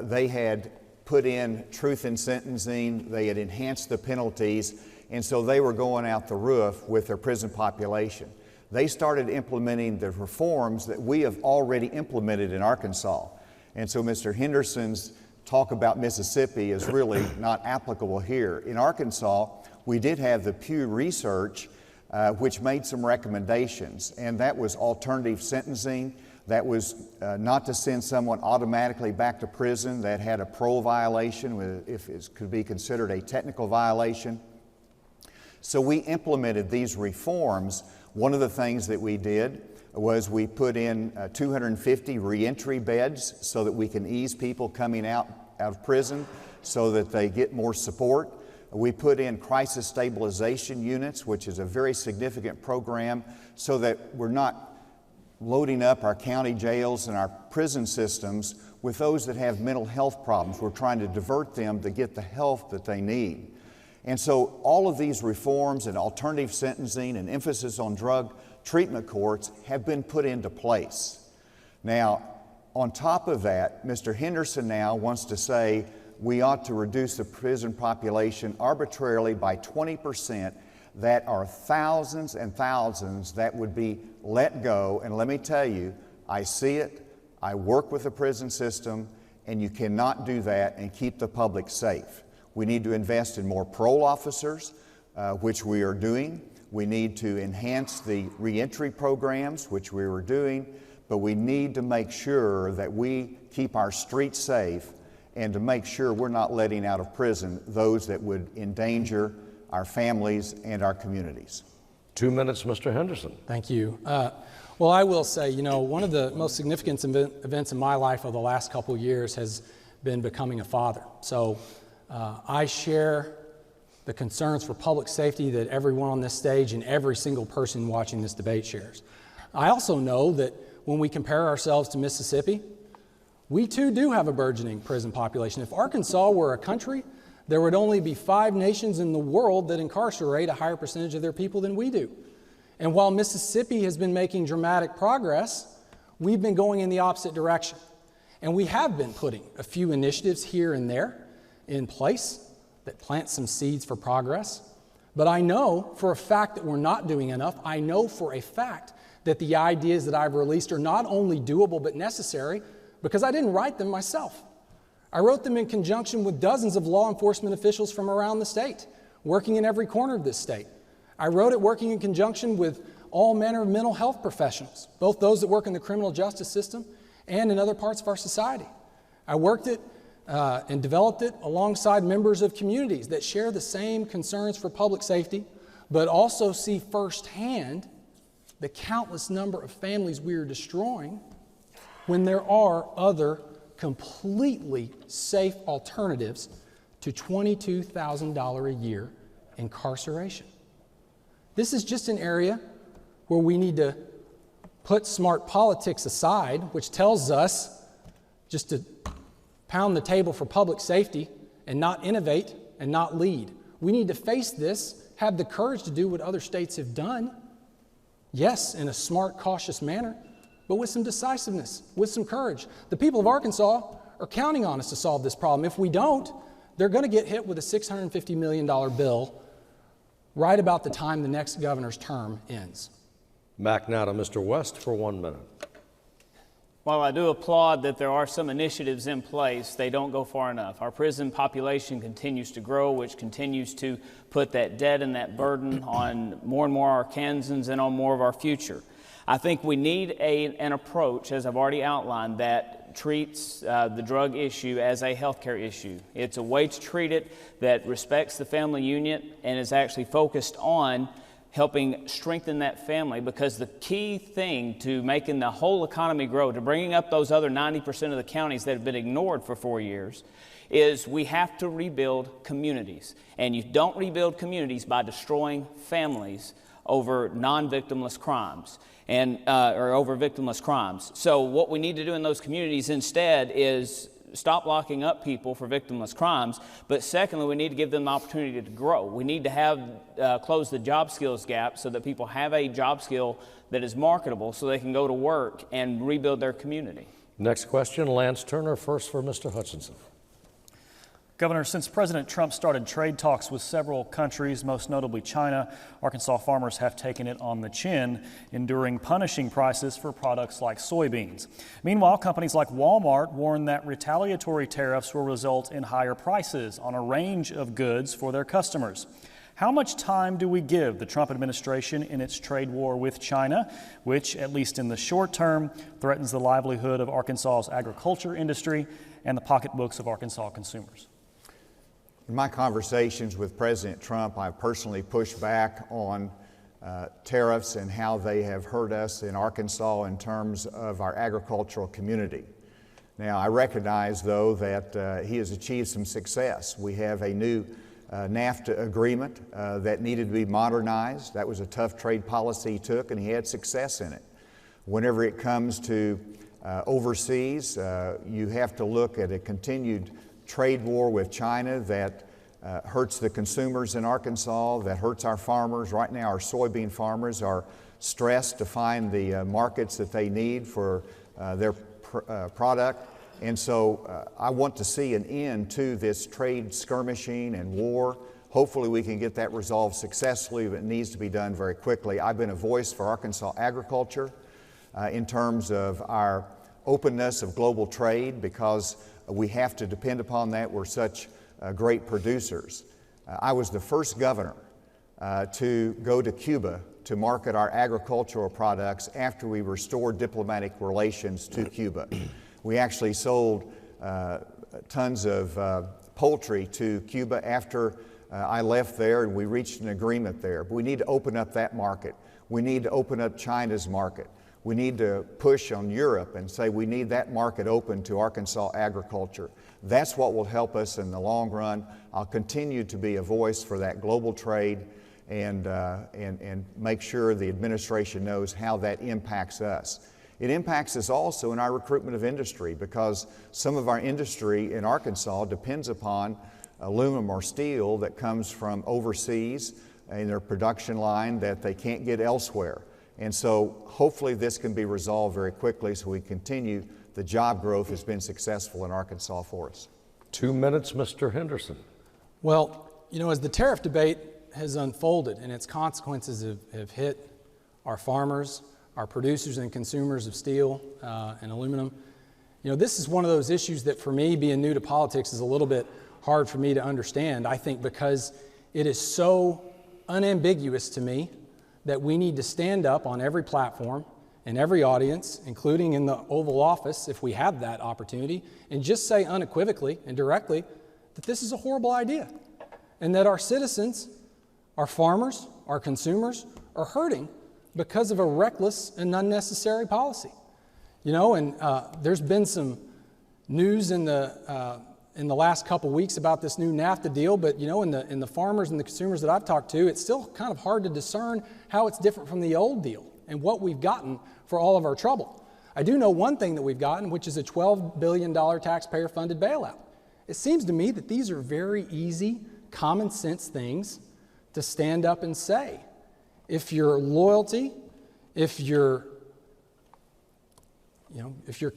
they had put in truth in sentencing, they had enhanced the penalties, and so they were going out the roof with their prison population. They started implementing the reforms that we have already implemented in Arkansas. And so Mr. Henderson's talk about Mississippi is really not applicable here. In Arkansas, we did have the Pew Research which made some recommendations, and that was alternative sentencing. That was not to send someone automatically back to prison that had a parole violation, if it could be considered a technical violation. So we implemented these reforms. One of the things that we did was we put in 250 reentry beds so that we can ease people coming out of prison so that they get more support. We put in crisis stabilization units, which is a very significant program, so that we're not loading up our county jails and our prison systems with those that have mental health problems. We're trying to divert them to get the help that they need. And so all of these reforms and alternative sentencing and emphasis on drug treatment courts have been put into place. Now, on top of that, Mr. Henderson now wants to say we ought to reduce the prison population arbitrarily by 20%. That are thousands and thousands that would be let go. And let me tell you, I see it, I work with the prison system, and you cannot do that and keep the public safe. We need to invest in more parole officers, which we are doing. We need to enhance the reentry programs, which we were doing, but we need to make sure that we keep our streets safe and to make sure we're not letting out of prison those that would endanger our families and our communities. 2 minutes, Mr. Henderson. Thank you. Well, I will say, you know, one of the most significant events in my life over the last couple of years has been becoming a father. So I share the concerns for public safety that everyone on this stage and every single person watching this debate shares. I also know that when we compare ourselves to Mississippi, we too do have a burgeoning prison population. If Arkansas were a country, there would only be 5 nations in the world that incarcerate a higher percentage of their people than we do. And while Mississippi has been making dramatic progress, we've been going in the opposite direction. And we have been putting a few initiatives here and there in place that plant some seeds for progress. But I know for a fact that we're not doing enough. I know for a fact that the ideas that I've released are not only doable but necessary, because I didn't write them myself. I wrote them in conjunction with dozens of law enforcement officials from around the state, working in every corner of this state. I wrote it working in conjunction with all manner of mental health professionals, both those that work in the criminal justice system and in other parts of our society. I worked it and developed it alongside members of communities that share the same concerns for public safety, but also see firsthand the countless number of families we are destroying when there are other completely safe alternatives to $22,000 a year incarceration. This is just an area where we need to put smart politics aside, which tells us just to pound the table for public safety and not innovate and not lead. We need to face this, have the courage to do what other states have done. Yes, in a smart, cautious manner, but with some decisiveness, with some courage. The people of Arkansas are counting on us to solve this problem. If we don't, they're going to get hit with a $650 million bill right about the time the next governor's term ends. Back now to Mr. West for 1 minute. While I do applaud that there are some initiatives in place, they don't go far enough. Our prison population continues to grow, which continues to put that debt and that burden on more and more Arkansans and on more of our future. I think we need an approach, as I've already outlined, that treats the drug issue as a healthcare issue. It's a way to treat it that respects the family unit and is actually focused on helping strengthen that family, because the key thing to making the whole economy grow, to bringing up those other 90% of the counties that have been ignored for 4 years, is we have to rebuild communities. And you don't rebuild communities by destroying families over non-victimless crimes or over victimless crimes. So what we need to do in those communities instead is stop locking up people for victimless crimes, but secondly, we need to give them the opportunity to grow. We need to have close the job skills gap so that people have a job skill that is marketable so they can go to work and rebuild their community. Next question, Lance Turner, first for Mr. Hutchinson. Governor, since President Trump started trade talks with several countries, most notably China, Arkansas farmers have taken it on the chin, enduring punishing prices for products like soybeans. Meanwhile, companies like Walmart warn that retaliatory tariffs will result in higher prices on a range of goods for their customers. How much time do we give the Trump administration in its trade war with China, which, at least in the short term, threatens the livelihood of Arkansas's agriculture industry and the pocketbooks of Arkansas consumers? In my conversations with President Trump, I've personally pushed back on tariffs and how they have hurt us in Arkansas in terms of our agricultural community. Now, I recognize, though, that he has achieved some success. We have a new NAFTA agreement that needed to be modernized. That was a tough trade policy he took, and he had success in it. Whenever it comes to overseas, you have to look at a continued trade war with China that hurts the consumers in Arkansas, that hurts our farmers. Right now, our soybean farmers are stressed to find the markets that they need for their product. And so I want to see an end to this trade skirmishing and war. Hopefully we can get that resolved successfully, but it needs to be done very quickly. I've been a voice for Arkansas agriculture in terms of our openness of global trade, because we have to depend upon that. We're such great producers. I was the first governor to go to Cuba to market our agricultural products after we restored diplomatic relations to Cuba. We actually sold tons of poultry to Cuba after I left there, and we reached an agreement there. But we need to open up that market. We need to open up China's market. We need to push on Europe and say we need that market open to Arkansas agriculture. That's what will help us in the long run. I'll continue to be a voice for that global trade and make sure the administration knows how that impacts us. It impacts us also in our recruitment of industry, because some of our industry in Arkansas depends upon aluminum or steel that comes from overseas in their production line that they can't get elsewhere. And so hopefully this can be resolved very quickly so we continue. The job growth has been successful in Arkansas for us. 2 minutes, Mr. Henderson. Well, you know, as the tariff debate has unfolded and its consequences have hit our farmers, our producers and consumers of steel and aluminum, you know, this is one of those issues that for me, being new to politics, is a little bit hard for me to understand. I think because it is so unambiguous to me that we need to stand up on every platform, in every audience, including in the Oval Office, if we have that opportunity, and just say unequivocally and directly that this is a horrible idea, and that our citizens, our farmers, our consumers are hurting because of a reckless and unnecessary policy. You know, and there's been some news in the last couple weeks about this new NAFTA deal, but you know, in the farmers and the consumers that I've talked to, it's still kind of hard to discern how it's different from the old deal and what we've gotten for all of our trouble. I do know one thing that we've gotten, which is a $12 billion taxpayer-funded bailout. It seems to me that these are very easy, common sense things to stand up and say. If your loyalty, if your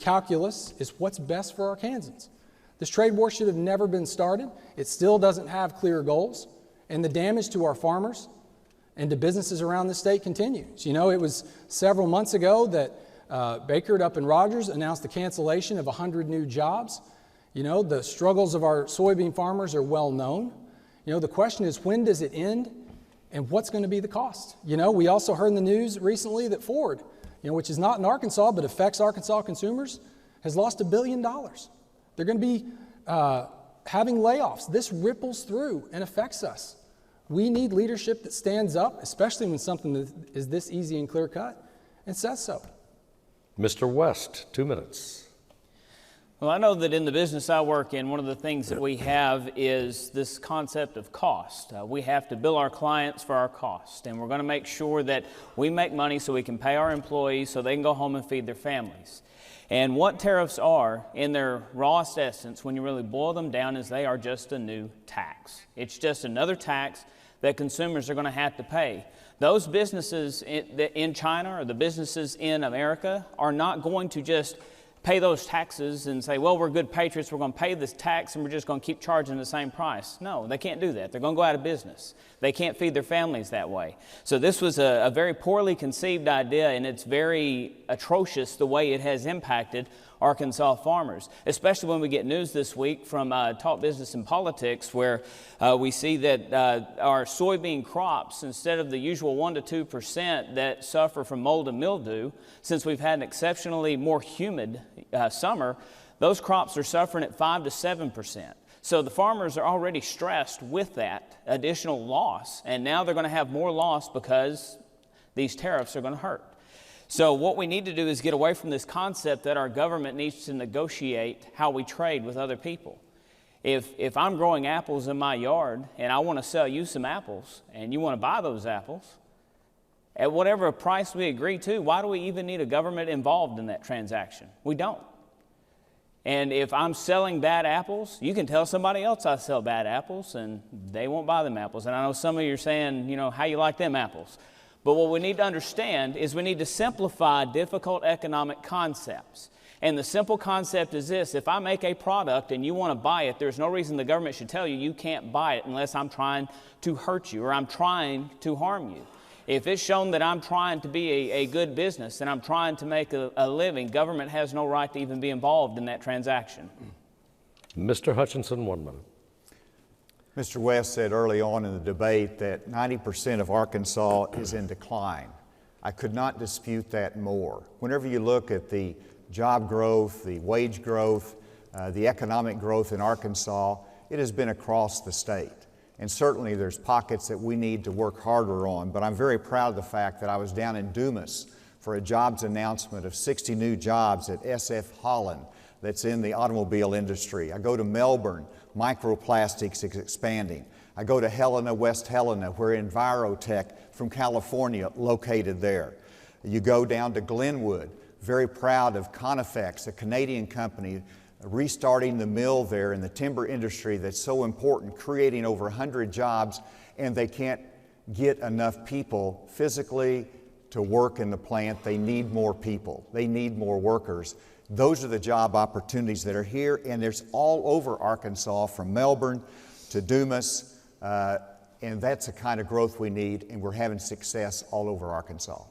calculus is what's best for Arkansans. This trade war should have never been started. It still doesn't have clear goals, and the damage to our farmers and to businesses around the state continues. You know, it was several months ago that Baker up in Rogers announced the cancellation of 100 new jobs. You know, the struggles of our soybean farmers are well known. You know, the question is, when does it end and what's going to be the cost? You know, we also heard in the news recently that Ford, you know, which is not in Arkansas but affects Arkansas consumers, has lost $1 billion. They're going to be having layoffs. This ripples through and affects us. We need leadership that stands up, especially when something that is this easy and clear cut, and says so. Mr. West, 2 minutes. Well, I know that in the business I work in, one of the things that we have is this concept of cost. We have to bill our clients for our cost, and we're going to make sure that we make money so we can pay our employees so they can go home and feed their families. And what tariffs are, in their rawest essence, when you really boil them down, is they are just a new tax. It's just another tax that consumers are going to have to pay. Those businesses in China or the businesses in America are not going to just pay those taxes and say, well, we're good patriots, we're going to pay this tax and we're just going to keep charging the same price. No, they can't do that. They're going to go out of business. They can't feed their families that way. So this was a very poorly conceived idea, and it's very atrocious the way it has impacted Arkansas farmers, especially when we get news this week from Talk Business and Politics, where we see that our soybean crops, instead of the usual 1% to 2% that suffer from mold and mildew, since we've had an exceptionally more humid summer, those crops are suffering at 5% to 7%. So the farmers are already stressed with that additional loss, and now they're going to have more loss because these tariffs are going to hurt. So what we need to do is get away from this concept that our government needs to negotiate how we trade with other people. If I'm growing apples in my yard and I want to sell you some apples and you want to buy those apples, at whatever price we agree to, why do we even need a government involved in that transaction? We don't. And if I'm selling bad apples, you can tell somebody else I sell bad apples and they won't buy them apples. And I know some of you are saying, you know, how you like them apples. But what we need to understand is we need to simplify difficult economic concepts. And the simple concept is this: if I make a product and you want to buy it, there's no reason the government should tell you you can't buy it unless I'm trying to hurt you or I'm trying to harm you. If it's shown that I'm trying to be a good business and I'm trying to make a living, government has no right to even be involved in that transaction. Mr. Hutchinson, 1 minute. Mr. West said early on in the debate that 90% of Arkansas is in decline. I could not dispute that more. Whenever you look at the job growth, the wage growth, the economic growth in Arkansas, it has been across the state. And certainly there's pockets that we need to work harder on, but I'm very proud of the fact that I was down in Dumas for a jobs announcement of 60 new jobs at SF Holland that's in the automobile industry. I go to Melbourne, microplastics is expanding. I go to Helena, West Helena, where Envirotech from California located there. You go down to Glenwood, very proud of Conifex, a Canadian company, restarting the mill there in the timber industry that's so important, creating over 100 jobs, and they can't get enough people physically to work in the plant. They need more people. They need more workers. Those are the job opportunities that are here, and there's all over Arkansas, from Melbourne to Dumas, and that's the kind of growth we need, and we're having success all over Arkansas.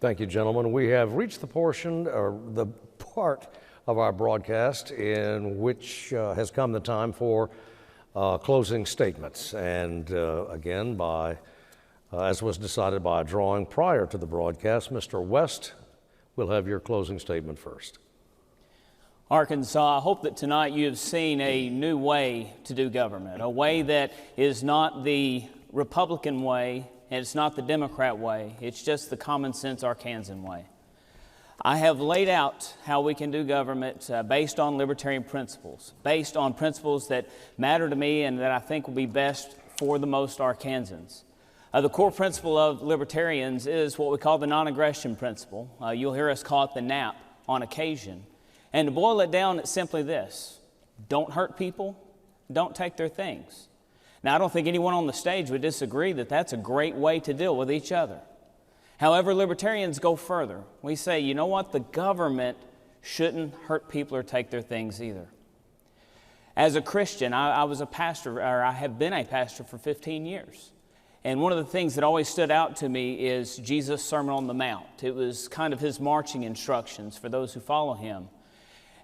Thank you, gentlemen. We have reached the portion, or the part of our broadcast in which has come the time for closing statements. And again, as was decided by a drawing prior to the broadcast, Mr. West will have your closing statement first. Arkansas, I hope that tonight you have seen a new way to do government, a way that is not the Republican way and it's not the Democrat way, it's just the common sense Arkansan way. I have laid out how we can do government based on libertarian principles, based on principles that matter to me and that I think will be best for the most Arkansans. The core principle of libertarians is what we call the non-aggression principle. You'll hear us call it the NAP on occasion. And to boil it down, it's simply this: don't hurt people, don't take their things. Now, I don't think anyone on the stage would disagree that that's a great way to deal with each other. However, libertarians go further. We say, you know what, the government shouldn't hurt people or take their things either. As a Christian, I was a pastor, or I have been a pastor for 15 years. And one of the things that always stood out to me is Jesus' Sermon on the Mount. It was kind of his marching instructions for those who follow him.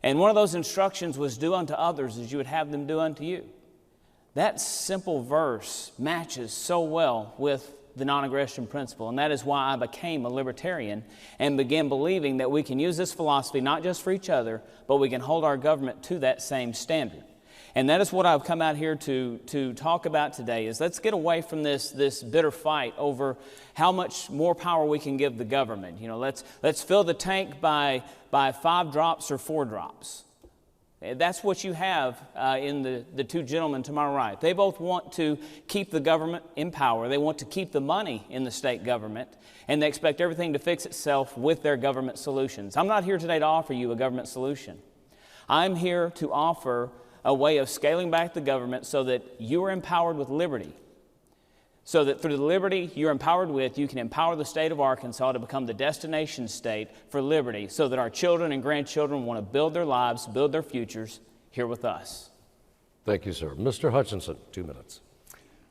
And one of those instructions was, do unto others as you would have them do unto you. That simple verse matches so well with the non-aggression principle, and that is why I became a libertarian and began believing that we can use this philosophy not just for each other, but we can hold our government to that same standard. And that is what I've come out here to talk about today, is let's get away from this bitter fight over how much more power we can give the government. You know, let's fill the tank by 5 drops or 4 drops. That's what you have in the two gentlemen to my right. They both want to keep the government in power. They want to keep the money in the state government, and they expect everything to fix itself with their government solutions. I'm not here today to offer you a government solution. I'm here to offer a way of scaling back the government so that you are empowered with liberty. So that through the liberty you're empowered with, you can empower the state of Arkansas to become the destination state for liberty, so that our children and grandchildren want to build their lives, build their futures here with us. Thank you, sir. Mr. Hutchinson, 2 minutes.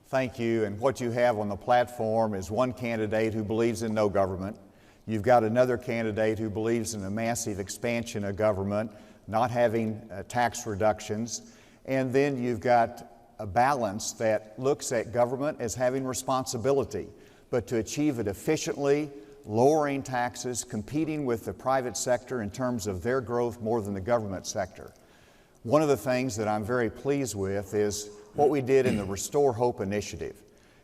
Thank you. And what you have on the platform is one candidate who believes in no government. You've got another candidate who believes in a massive expansion of government, not having tax reductions. And then you've got a balance that looks at government as having responsibility, but to achieve it efficiently, lowering taxes, competing with the private sector in terms of their growth more than the government sector. One of the things that I'm very pleased with is what we did in the Restore Hope initiative.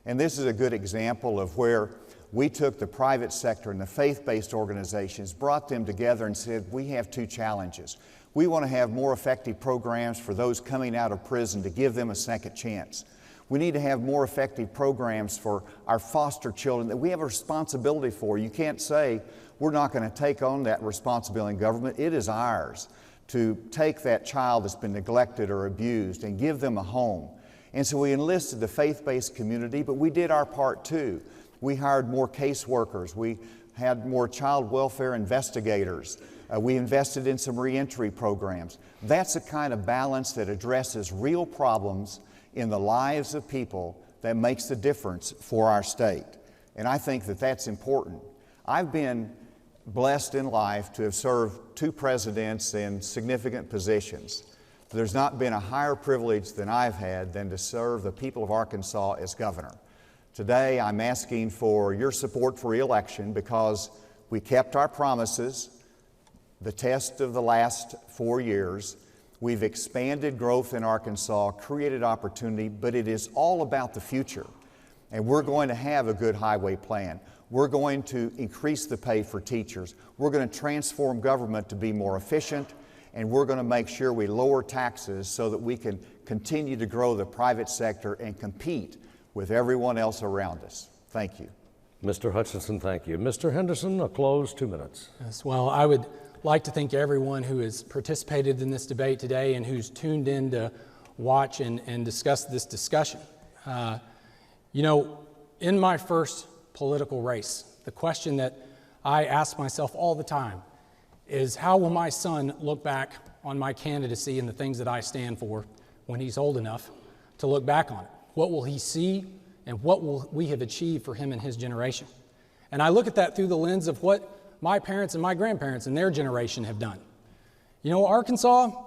And this is a good example of where we took the private sector and the faith-based organizations, brought them together and said, we have 2 challenges. We want to have more effective programs for those coming out of prison to give them a second chance. We need to have more effective programs for our foster children that we have a responsibility for. You can't say we're not going to take on that responsibility in government. It is ours to take that child that's been neglected or abused and give them a home. And so we enlisted the faith-based community, but we did our part too. We hired more caseworkers. We had more child welfare investigators. We invested in some reentry programs. That's the kind of balance that addresses real problems in the lives of people that makes the difference for our state. And I think that that's important. I've been blessed in life to have served 2 presidents in significant positions. There's not been a higher privilege than I've had than to serve the people of Arkansas as governor. Today, I'm asking for your support for re-election because we kept our promises, the test of the last 4 years. We've expanded growth in Arkansas, created opportunity, but it is all about the future. And we're going to have a good highway plan. We're going to increase the pay for teachers. We're going to transform government to be more efficient, and we're going to make sure we lower taxes so that we can continue to grow the private sector and compete with everyone else around us. Thank you. Mr. Hutchinson, thank you. Mr. Henderson, a close 2 minutes. Yes, well, I would like to thank everyone who has participated in this debate today and who's tuned in to watch and discuss this discussion. You know, in my first political race, the question that I ask myself all the time is, how will my son look back on my candidacy and the things that I stand for when he's old enough to look back on it? What will he see, and what will we have achieved for him and his generation? And I look at that through the lens of what my parents and my grandparents and their generation have done. You know, Arkansas, over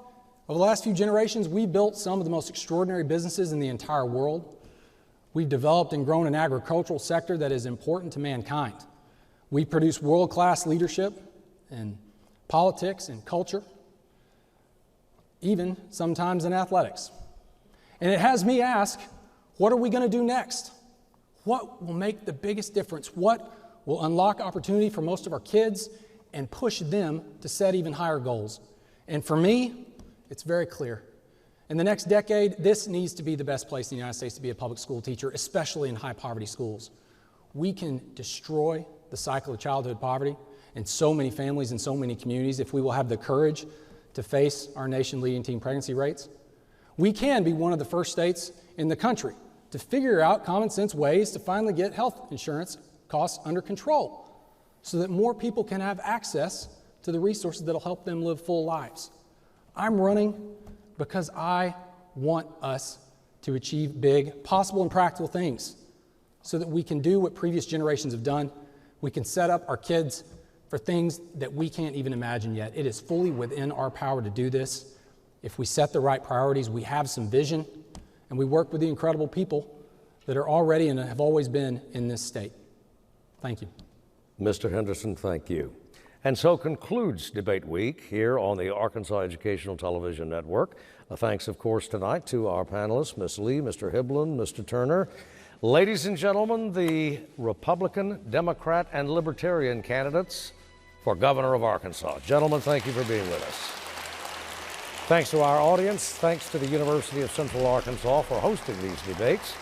the last few generations, we built some of the most extraordinary businesses in the entire world. We've developed and grown an agricultural sector that is important to mankind. We produce world-class leadership in politics and culture, even sometimes in athletics. And it has me ask, what are we going to do next? What will make the biggest difference? What will unlock opportunity for most of our kids and push them to set even higher goals? And for me, it's very clear. In the next decade, this needs to be the best place in the United States to be a public school teacher, especially in high-poverty schools. We can destroy the cycle of childhood poverty in so many families and so many communities if we will have the courage to face our nation-leading teen pregnancy rates. We can be one of the first states in the country to figure out common sense ways to finally get health insurance costs under control so that more people can have access to the resources that will help them live full lives. I'm running because I want us to achieve big, possible and practical things. so that we can do what previous generations have done. We can set up our kids for things that we can't even imagine yet. It is fully within our power to do this. If we set the right priorities, we have some vision, and we work with the incredible people that are already and have always been in this state. Thank you. Mr. Henderson, thank you. And so concludes Debate Week here on the Arkansas Educational Television Network. Thanks, of course, tonight to our panelists, Ms. Lee, Mr. Hiblin, Mr. Turner. Ladies and gentlemen, the Republican, Democrat, and Libertarian candidates for governor of Arkansas. Gentlemen, thank you for being with us. Thanks to our audience. Thanks to the University of Central Arkansas for hosting these debates.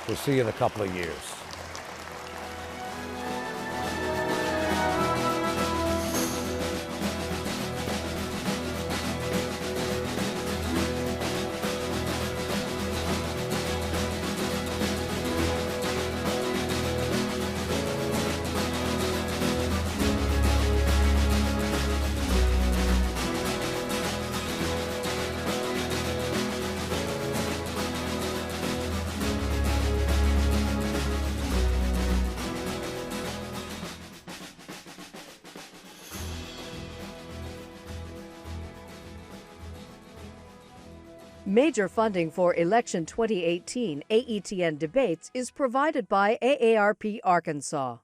We'll see you in a couple of years. Major funding for Election 2018 AETN debates is provided by AARP Arkansas.